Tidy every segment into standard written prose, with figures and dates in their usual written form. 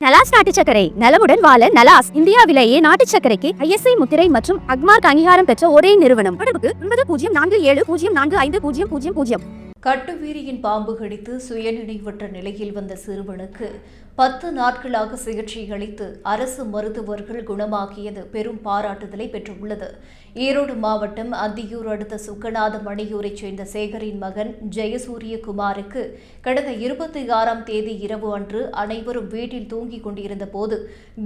நலாஸ் நாட்டு சர்க்கரை நலமுடன் வாழ நலாஸ் இந்தியாவிலேயே நாட்டு சர்க்கரைக்கு ISI முத்திரை மற்றும் அக்மார்க் அங்கீகாரம் பெற்ற ஒரே நிறுவனம். தொடர்புக்கு 9047045000. கட்டுவீரியின் பாம்பு கடித்து சுயநினைவற்ற நிலையில் வந்த சிறுவனுக்கு 10 நாட்களாக சிகிச்சை அளித்து அரசு மருத்துவர்கள் குணமாக்கியது பெரும் பாராட்டுதலை பெற்றுள்ளது. ஈரோடு மாவட்டம் அந்தியூர் அடுத்த சுக்கநாத மணியூரைச் சேர்ந்த சேகரின் மகன் ஜெயசூரியகுமாருக்கு கடந்த 26ஆம் தேதி இரவு அன்று அனைவரும் வீட்டில் தூங்கிக் கொண்டிருந்த போது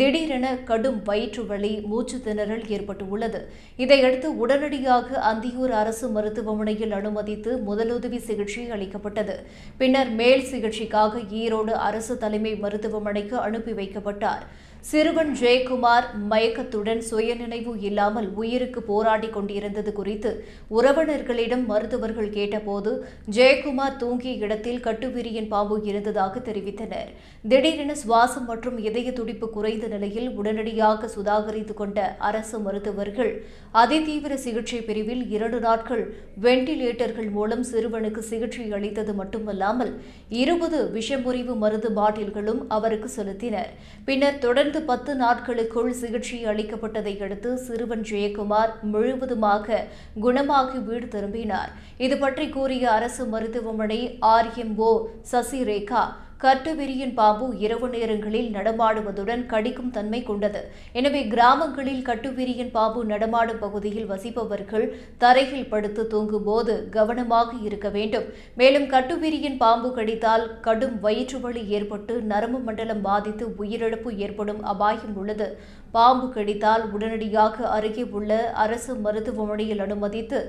திடீரென கடும் வயிற்று வலி, மூச்சு திணறல் ஏற்பட்டுள்ளது. இதையடுத்து உடனடியாக அந்தியூர் அரசு மருத்துவமனையில் அனுமதித்து முதலுதவி சிகிச்சை அளிக்கப்பட்டது. பின்னர் மேல் சிகிச்சைக்காக ஈரோடு அரசு தலைமை மருத்துவமனைக்கு அனுப்பி வைக்கப்பட்டார். சிறுவன் ஜெயக்குமார் மயக்கத்துடன் சுயநினைவு இல்லாமல் உயிருக்கு போராடி கொண்டிருந்தது குறித்து உறவினர்களிடம் மருத்துவர்கள் கேட்டபோது ஜெயக்குமார் தூங்கிய இடத்தில் கட்டுவிரியன் பாம்பு இருந்ததாக தெரிவித்தனர். திடீரென சுவாசம் மற்றும் இதய துடிப்பு குறைந்த நிலையில் உடனடியாக சுதாகரித்துக் கொண்ட அரசு மருத்துவர்கள் அதிதீவிர சிகிச்சை பிரிவில் 2 நாட்கள் வெண்டிலேட்டர்கள் மூலம் சிறுவனுக்கு சிகிச்சை அளித்தது மட்டுமல்லாமல் 20 விஷமுறிவு மருந்து பாட்டில்களும் அவருக்கு செலுத்தினர். பின்னர் தொடர்ந்து 10 நாட்களுக்குள் சிகிச்சை அளிக்கப்பட்டதை அடுத்து சிறுவன் ஜெயக்குமார் முழுவதுமாக குணமாகி வீடு திரும்பினார். இதுபற்றி கூறிய அரசு மருத்துவமனை RMO சசிரேகா, கட்டுவிரியன் பாம்பு இரவு நேரங்களில் நடமாடுவதுடன் கடிக்கும் தன்மை கொண்டது. எனவே கிராமங்களில் கட்டுவிரியன் பாம்பு நடமாடும் பகுதியில் வசிப்பவர்கள் தரையில் படுத்து தூங்கும்போது கவனமாக இருக்க வேண்டும். மேலும் கட்டுவிரியன் பாம்பு கடித்தால் கடும் வயிற்று வலி ஏற்பட்டு நரம்பு மண்டலம் பாதித்து உயிரிழப்பு ஏற்படும் அபாயம் உள்ளது. பாம்பு கடித்தால் உடனடியாக அருகே உள்ள அரசு மருத்துவமனையில் அனுமதித்து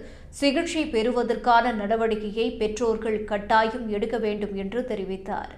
சிகிச்சை பெறுவதற்கான நடவடிக்கையை பெற்றோர்கள் கட்டாயம் எடுக்க வேண்டும் என்று தெரிவித்தார்.